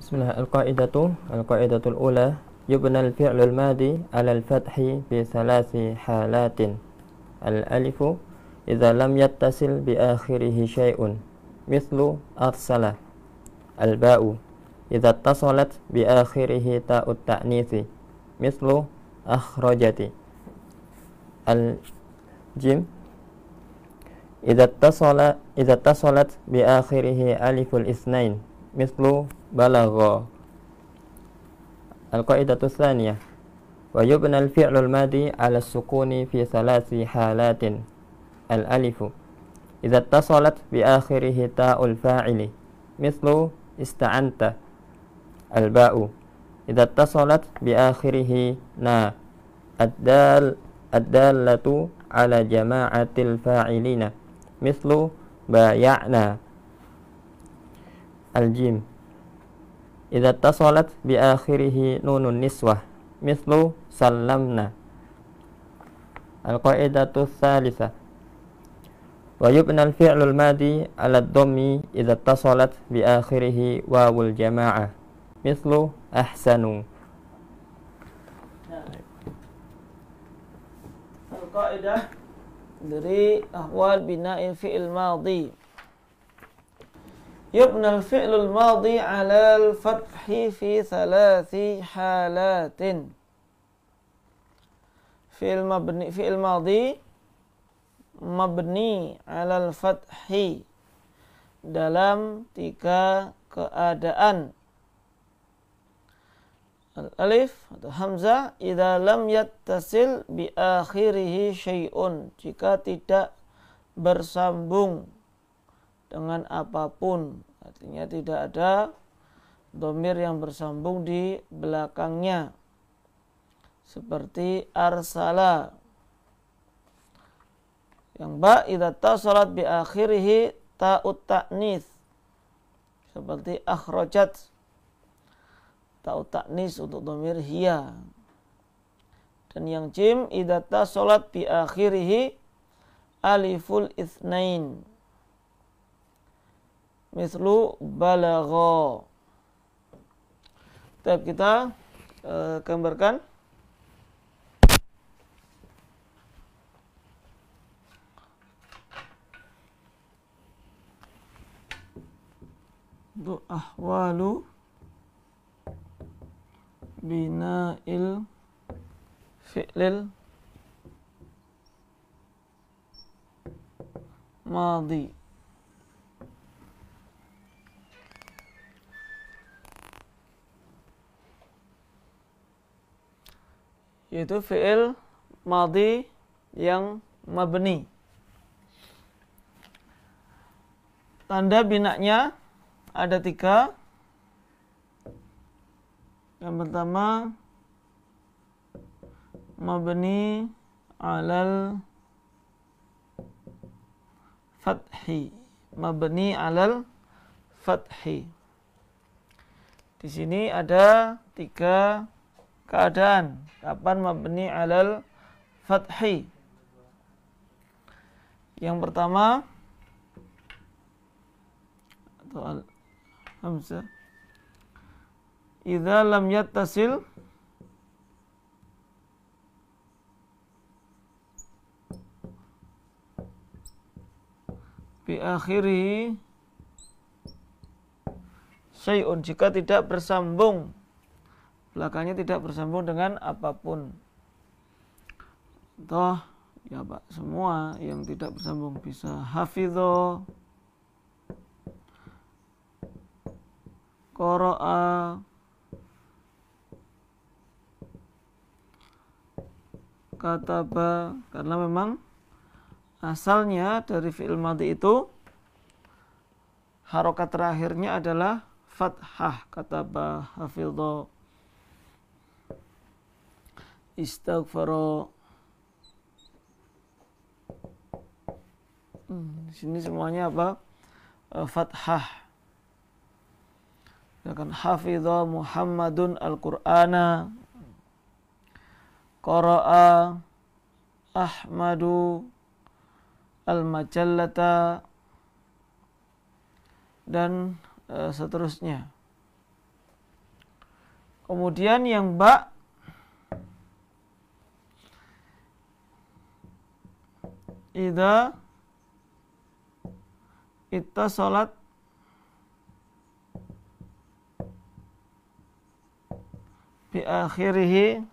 Bismillah. Al-qa'idatul ula yubna al-fi'lul madi 'ala al-fathi bi thalathi halatin. Al-alifu idza lam yattasil bi akhirih syai'un mithlu arsala. Al-ba'u idza ittasalat bi akhirih ta'ut ta'nitsi mithlu akhrajati. Al-jim idza ittasalat bi akhirih aliful itsnain mithlu balagha. Al-qa'idatu tsaniyah wa yubna al-fi'lul madi 'ala as-sukuni fi thalathi halatin. Al-alifu idza ittasalat bi akhirih ta'ul fa'ili mithlu ista'anta. Al-ba'u idza ittasalat bi akhirih na ad-dallatu 'ala jama'atil fa'ilina mithlu bay'na. Al-jim idza ittasalat bi akhirih nunun niswah mithlu sallamna. Al-qa'idatu tsalitsah wa yubna al-fi'lul madi 'ala ad-dhammi idza ittasalat bi akhirih wawul jama'ah mithlu ahsanu. Al-qaidah dari ahwal bina'il fi'il madhi. Yubna al-fi'lul madhi 'ala al-fathi fi thalathi halatin. Fi'il madhi mabni 'ala al-fathi dalam 3 keadaan. Al-alif atau hamzah idza lam yattasil bi akhirih syai'un, jika tidak bersambung dengan apapun, artinya tidak ada dhamir yang bersambung di belakangnya, seperti arsala. Yang ba idza tasalat bi akhirih ta'ut ta'nits, seperti akhrajat, ta'ut ta'nis untuk dhamir hiya. Dan yang jim idza tasalat bi akhirih aliful itsnain mislu balagha. Kita gambarkan. Untuk ahwalu bina'il fi'lil madhi. Yaitu fi'il madhi yang mabni. Tanda binanya ada 3. Yang pertama mabni 'alal fathi. Mabni 'alal fathi. Di sini ada 3 keadaan kapan mabni 'alal fathi. Yang pertama atau al-hamzah idza lam yattasil bi akhirih syai'un, jika tidak bersambung, belakangnya tidak bersambung dengan apapun. Toh ya Pak, semua yang tidak bersambung bisa hafidho, qara'a, kataba, karena memang asalnya dari fi'il madhi itu harokat terakhirnya adalah fathah. Kataba, hafidho, istaghfaro. Di sini semuanya apa? Fathah. Sedangkan hafidha Muhammadun al-Qur'ana, qara'a Ahmadu al-majallata, dan seterusnya. Kemudian yang ba idza ittasalat bi akhirih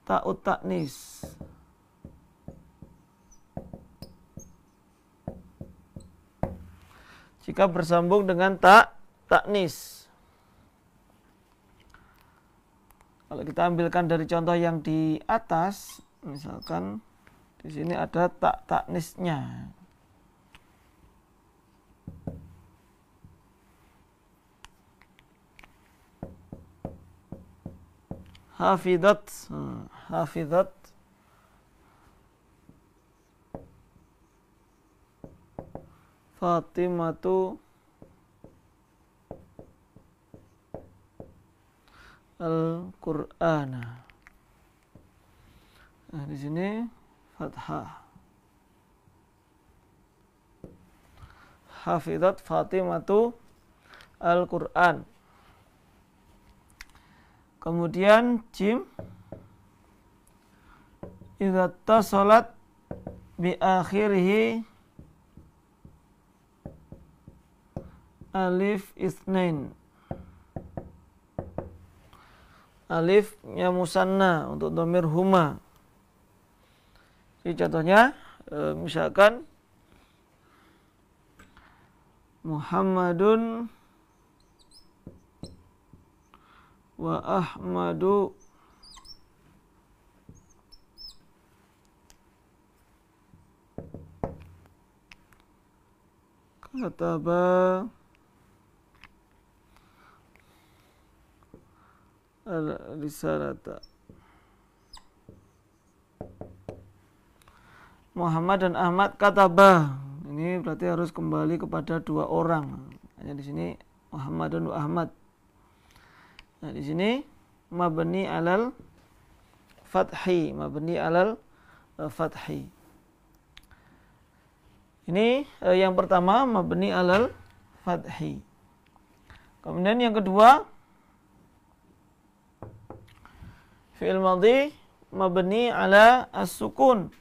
ta'ut ta'nis. Jika bersambung dengan ta'nis. Kalau kita ambilkan dari contoh yang di atas, misalkan di sini ada ta'nisnya. Hafidat Fatimatu Al-Qur'ana. Nah, di sini fathah. Hafidat Fatimatu Al-Qur'an. Kemudian jim idza tasalat bi akhirih alif isnain. Alifnya musanna untuk dhamir huma. Jadi contohnya misalkan Muhammadun wa Ahmadu kataba al-risalata. Muhammad dan Ahmad kataba. Ini berarti harus kembali kepada dua orang. Hanya di sini Muhammad dan Ahmad. Nah, di sini mabni alal fathi, Ini yang pertama mabni alal fathi. Kemudian yang kedua fi'il madhi mabni ala as-sukun.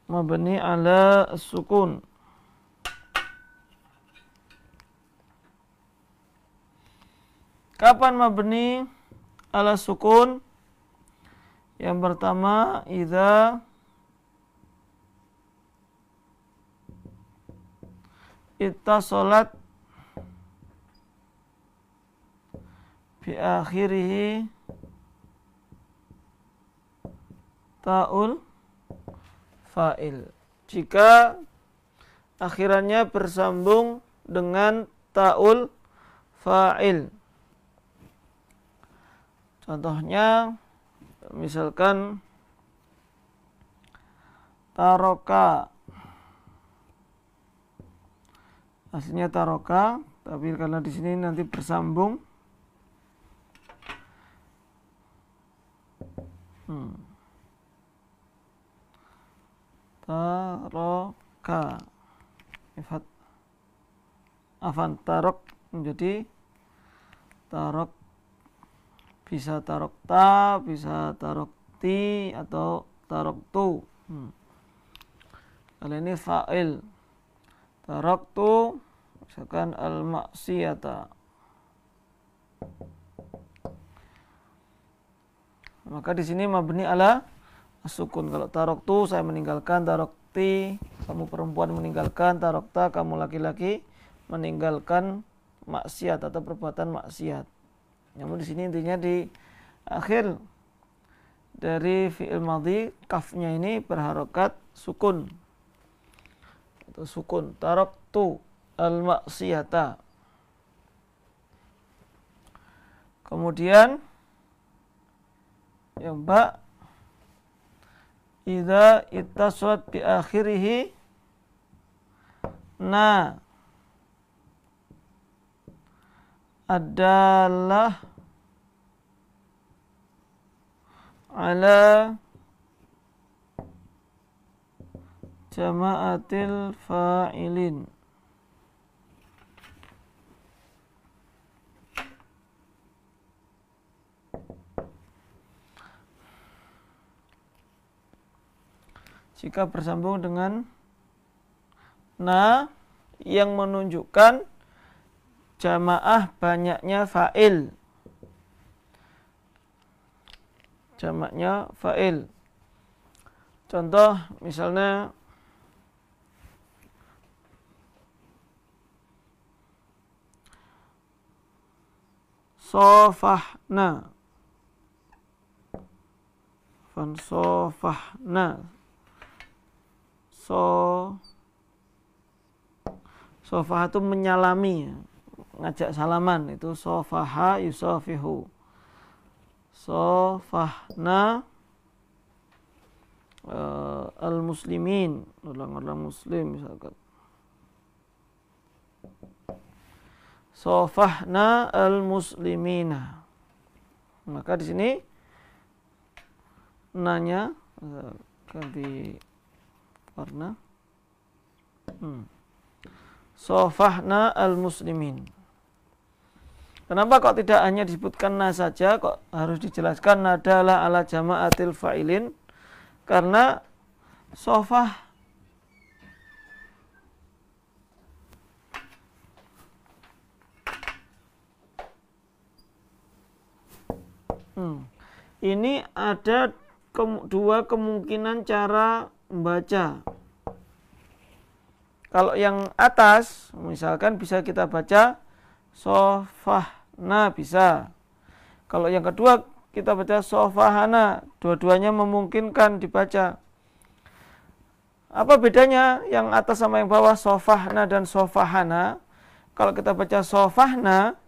Mabni ala as-sukun. Kapan mabni ala sukun? Yang pertama idza ittasalat bi akhirih ta'ul fa'il. Jika akhirannya bersambung dengan ta'ul fa'il. Contohnya misalkan taroka. Aslinya taroka, tapi karena di sini nanti bersambung. Taroka. Tarok menjadi tarok. Bisa tarokta, bisa tarokti, atau taroktu. Kali ini fa'il. Taroktu, misalkan al-maksiyata. Maka di sini mabni ala as-sukun. Kalau taroktu, saya meninggalkan. Tarokti, kamu perempuan meninggalkan. Tarokta, kamu laki-laki meninggalkan maksiat atau perbuatan maksiat. Namun di sini intinya di akhir dari fi'il madhi kafnya ini berharokat sukun atau sukun. Taraktu al-maksiyata. Kemudian yang ba idza ittasat bi akhirih na adalah ala jama'atil fa'ilin. Jika bersambung dengan na yang menunjukkan jamaah banyaknya fa'il. Jamaknya fa'il. Contoh misalnya sofahna, fansofahna. Sofah itu menyalami, ngajak salaman, itu sofaha yusofihu. Sofahna al-muslimin, orang-orang muslim misalkan. Sofahna al-muslimina. Maka di sini nanya ganti warna. Sofahna al-muslimin. Kenapa kok tidak hanya disebutkan na saja, kok harus dijelaskan nadalah ala jama'atil fa'ilin? Karena sofah ini ada dua kemungkinan cara membaca. Kalau yang atas, misalkan bisa kita baca sofahna, bisa. Kalau yang kedua kita baca sofahana, dua-duanya memungkinkan dibaca. Apa bedanya yang atas sama yang bawah, sofahna dan sofahana? Kalau kita baca sofahna,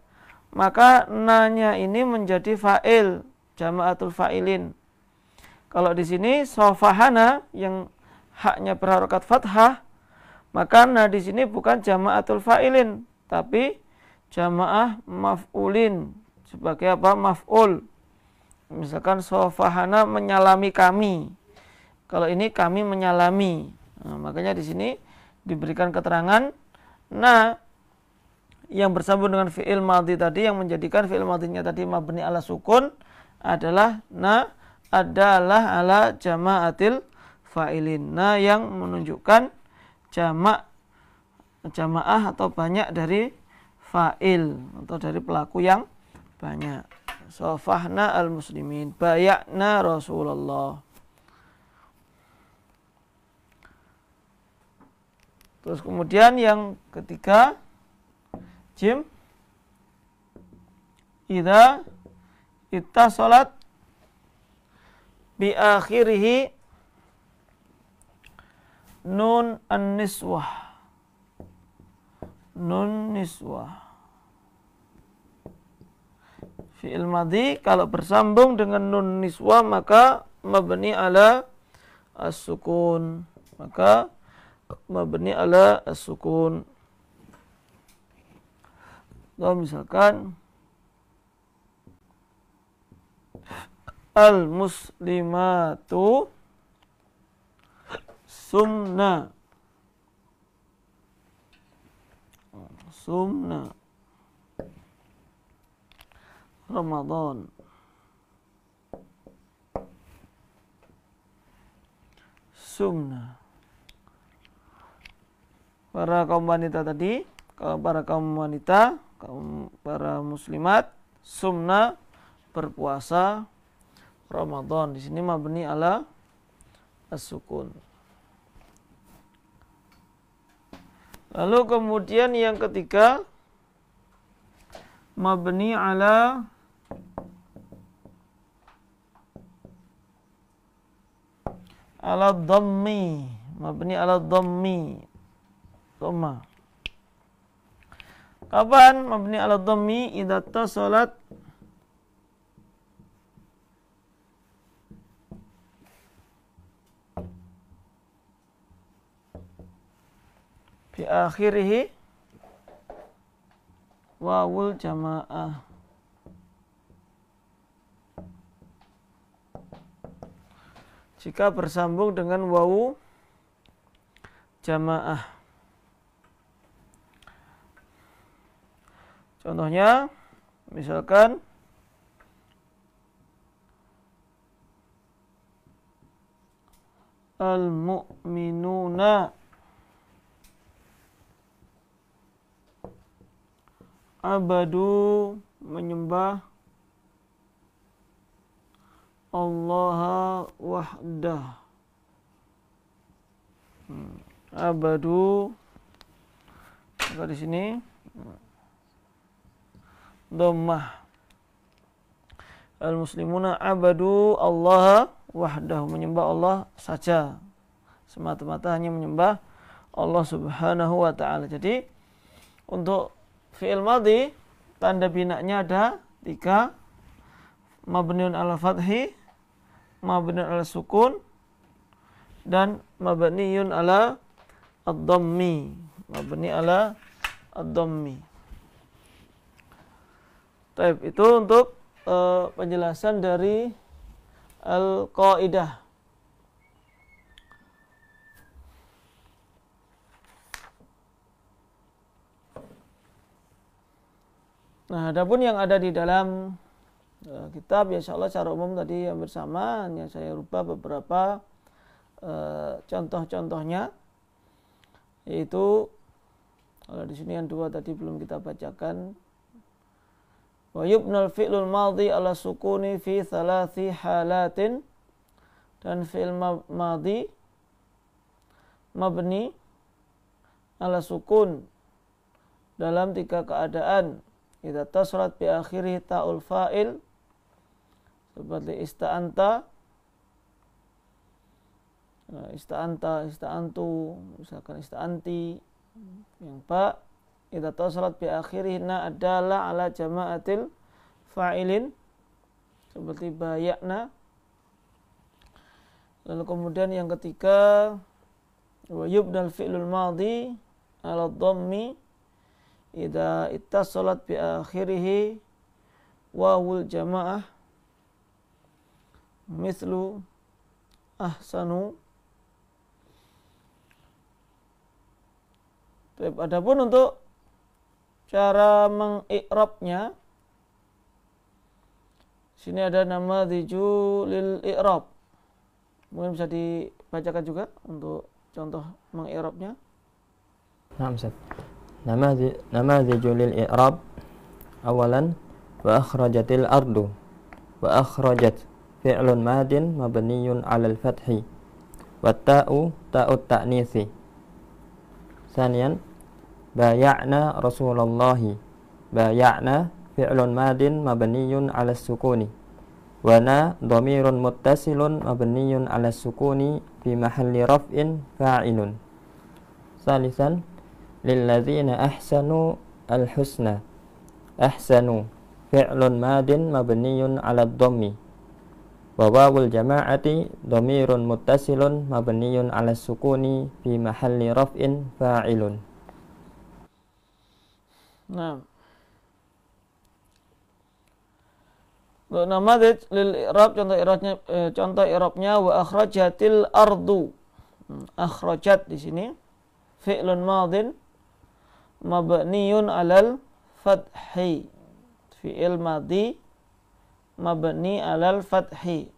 maka nanya ini menjadi fa'il, jama'atul fa'ilin. Kalau di sini sofahana yang haknya berharokat fathah, maka na di sini bukan jama'atul fa'ilin, tapi jama'ah maf'ulin. Sebagai apa? Maf'ul. Misalkan sofahana menyalami kami. Kalau ini kami menyalami. Nah, makanya di sini diberikan keterangan na yang bersambung dengan fi'il madhi tadi, yang menjadikan fi'il madhinya tadi mabni ala sukun adalah na adalah ala jama'atil fa'ilin. Na yang menunjukkan jamaah atau banyak dari fa'il atau dari pelaku yang banyak. Sofahna al-muslimin, bayakna Rasulullah. Terus kemudian yang ketiga, jim, idza ittasalat bi akhirihi nun an-niswah. Nun niswah. Fi'il madhi kalau bersambung dengan nun niswah maka mabni ala as-sukun. Maka mabni ala as-sukun. Atau misalkan al-muslimatu sumna. Sumna Ramadan. Sumna. Para kaum wanita tadi, para kaum wanita, para muslimat, sumna berpuasa Ramadan. Di sini mabni ala as-sukun. Lalu kemudian yang ketiga, mabni ala dhammi, mabni ala dhammi, dhamma. Kapan mabni ala dhammi? Idza tasalat fi akhirih wawul jamaah. Jika bersambung dengan wawu jamaah. Contohnya misalkan al-mu'minuna abadu menyembah Allah wahdah. Abadu, maka di sini dhammah. Al-muslimuna abadu Allah wahdah, menyembah Allah saja, semata-mata hanya menyembah Allah Subhanahu wa taala. Jadi untuk fi'il madhi tanda binanya ada 3, mabniun ala fathi, mabniun ala sukun, dan mabniun ala ad-dhammi. Mabni ala ad-dhammi. Baik, itu untuk penjelasan dari al-qaidah. Nah, adapun yang ada di dalam kitab, ya insyaallah secara umum tadi yang bersama, hanya saya rubah beberapa contoh-contohnya, yaitu kalau di sini yang 2 tadi belum kita bacakan. Wa yubnal fi'lul madhi ala sukuni fi 3 halatin, dan fi'il madhi mabni ala sukun dalam 3 keadaan. Idza tasrat bi akhirih ta'ul fa'il, seperti ista'anta, ista'antu, misalkan ista'anti. Yang ba, idza tasrat bi akhirih na adalah ala jama'atil fa'ilin, seperti bayakna. Lalu kemudian yang ketiga, wa yubnal fi'lul madhi ala dhammi idza ittasalat bi akhirih wawul jamaah, mislu ahsanu. Adapun untuk cara mengi'rabnya, sini ada nama dziju lil i'rab. Mungkin bisa dibacakan juga untuk contoh mengi'rabnya. Naam, Ustaz. Namadziju lil i'rab. Awalan, wa akhrajatil ardu. Wa akhrajat fi'lun madin mabniyun 'alal fathi. Wa ta'u ta'ut ta'nitsi. Saniyan, bay'na Rasulullahi. Bay'na fi'lun madin mabniyun 'alas sukuni. Wa na dhamirun muttasilun mabniyun 'alas sukuni fi mahalli raf'in fa'ilun. Salisan, lilladzina ahsanu al-husna. Ahsanu fi'lun madin mabniyun 'alad dhammi. Wa wawul jama'ati dhamirun muttasilun mabniyun 'alas sukuni fi mahalli raf'in fa'ilun. Nah, untuk namadzij lil i'rab, contoh i'rabnya wa akhrajatil ardu. Akhrajat di sini fi'lun madin mabniyun 'alal fathi. Fi'il madhi mabni 'alal fathi.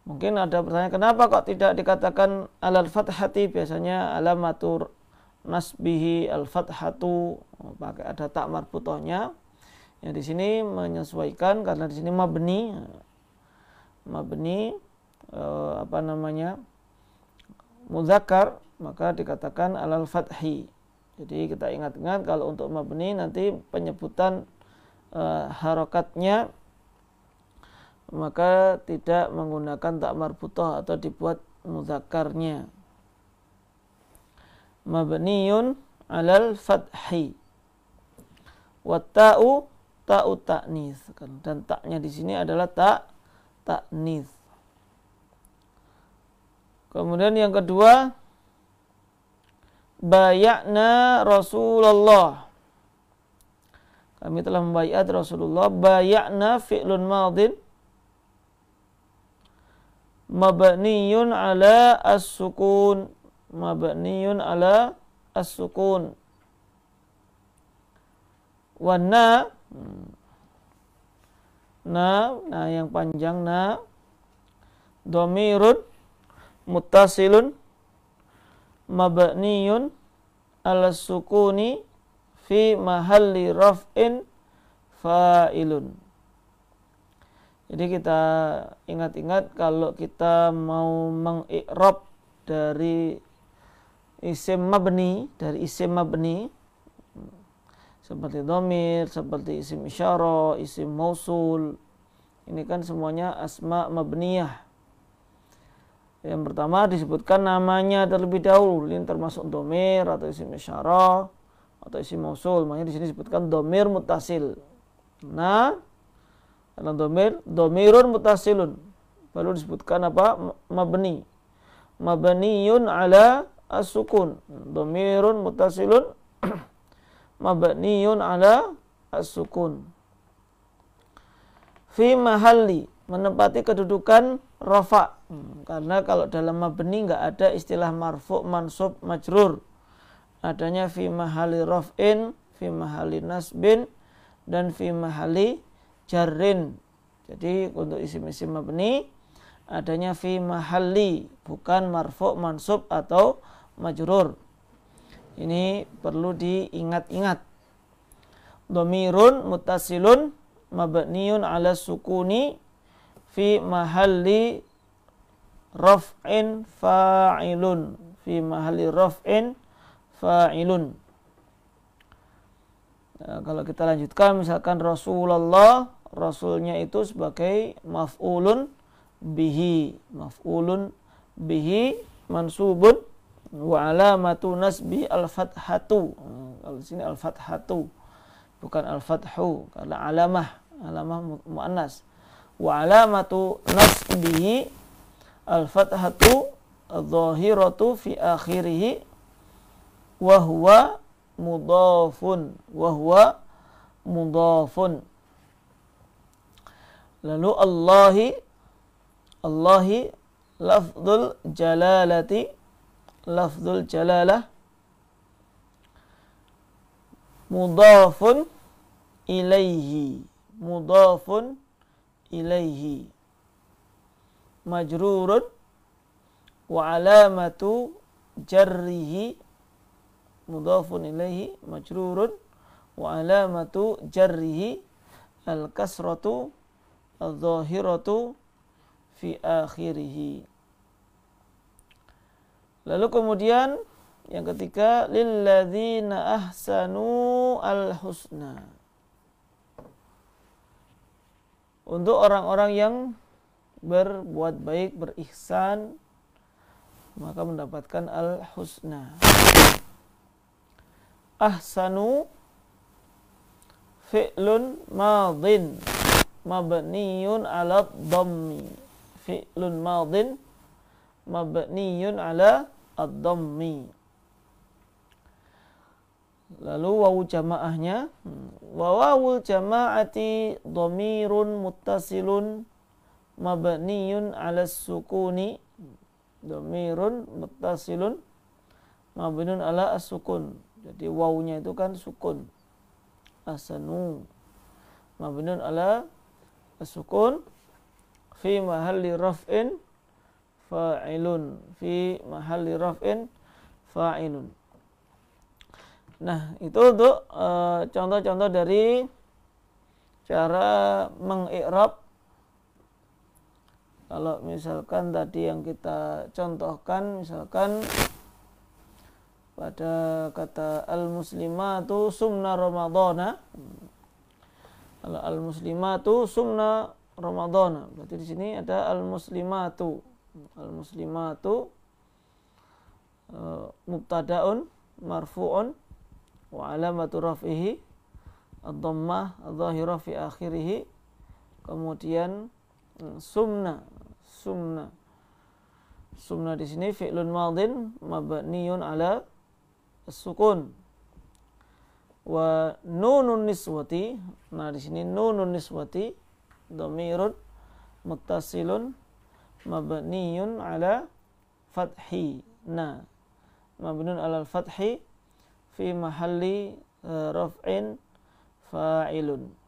Mungkin ada pertanyaan, kenapa kok tidak dikatakan 'alal fathati? Biasanya alamatur nasbihi al-fathatu, pakai ada tak marbutohnya. Yang di sini menyesuaikan karena di sini mabni muzakkar, maka dikatakan alal fathi. Jadi kita ingat-ingat kalau untuk mabni nanti penyebutan harokatnya maka tidak menggunakan tak marbutoh atau dibuat muzakkarnya. Mabniyun alal fathi. Wa ta'u ta'u ta'nis, dan taknya di sini adalah tak ta'nis. Kemudian yang kedua, bay'na Rasulullah. Kami telah membaiat Rasulullah. Bay'na fi'lun madin mabniyun ala as-sukun. mabniyun ala as-sukun. Wa na yang panjang na, dhamirun muttasilun mabniyun ala sukuni fi mahalli raf'in fa'ilun. Jadi kita ingat-ingat kalau kita mau mengi'rab dari isim mabni, seperti dhamir, seperti isim isyarah, isim mausul. Ini kan semuanya asma mabniyah. Yang pertama disebutkan namanya terlebih dahulu. Ini termasuk dhamir atau isim isyarah atau isim mausul. Makanya di sini disebutkan dhamir muttasil. Nah, dalam dhamirun muttasilun. Baru disebutkan apa? Mabni. Mabniyun ala as-sukun. Dhamirun muttasilun mabniyun ala as-sukun. Fi mahalli, menempati kedudukan rafa. Karena kalau dalam mabni enggak ada istilah marfu', mansub, majrur. Adanya fi mahalli raf'in, fi mahalli nasbin, dan fi mahalli jarrin. Jadi untuk isim-isim mabni adanya fi mahalli, bukan marfu', mansub atau majrur. Ini perlu diingat-ingat. Dhamirun muttasilun mabniyun ala sukuni fi mahalli raf'in fa'ilun. Fi mahalli raf'in fa'ilun. Nah, kalau kita lanjutkan misalkan Rasulullah, rasulnya itu sebagai maf'ulun bihi. Maf'ulun bihi mansubun wa alamatu nasbi al-fathatu. Kalau di sini al-fathatu bukan al-fathu karena alamah muannas. Wa alamatu nasbihi al-fathatu adh-dhahiratu fi akhirih wa huwa mudhafun. Lalu Allahi lafdzul jalalah mudhafun ilaihi majrurun wa alamatu jarrihi mudhafun ilaihi majrurun wa alamatu jarrihi al-kasratu adh-dhahiratu fi akhirih. Lalu kemudian yang ketiga, lilladzina ahsanu al-husna. Untuk orang-orang yang berbuat baik, berihsan, maka mendapatkan al-husna. Ahsanu fi'lun madin mabniyun ala dhammi. Fi'lun madin mabniyun ala ad-dhammi. Lalu wawu jamaahnya, wawul jama'ati dhamirun muttasilun mabniyun ala sukuni. Dhamirun muttasilun mabniyun ala as-sukun. Jadi wawunya itu kan sukun. Ahsanu mabniyun ala as-sukun fi mahalli raf'in fa'ilun. Fi mahalli raf'in fa'ilun. Nah, itu untuk contoh-contoh dari cara mengi'rab. Kalau misalkan tadi yang kita contohkan, misalkan pada kata al-muslimatu sumna ramadhana. Kalau al-muslimatu sumna ramadhana, berarti di sini ada al-muslimatu. Al-muslimatu mubtada'un marfu'un wa alamatu raf'ihi ad-dhammah adh-dhahirah fi akhirih. Kemudian sumna di sini fi'lun madin mabniyun ala as-sukun. Wa nunun niswati, nah di sini nunun niswati dhamirun muttasilun mabniyun ala fathi. Nah, mabnun alal fathi fi mahalli raf'in fa'ilun.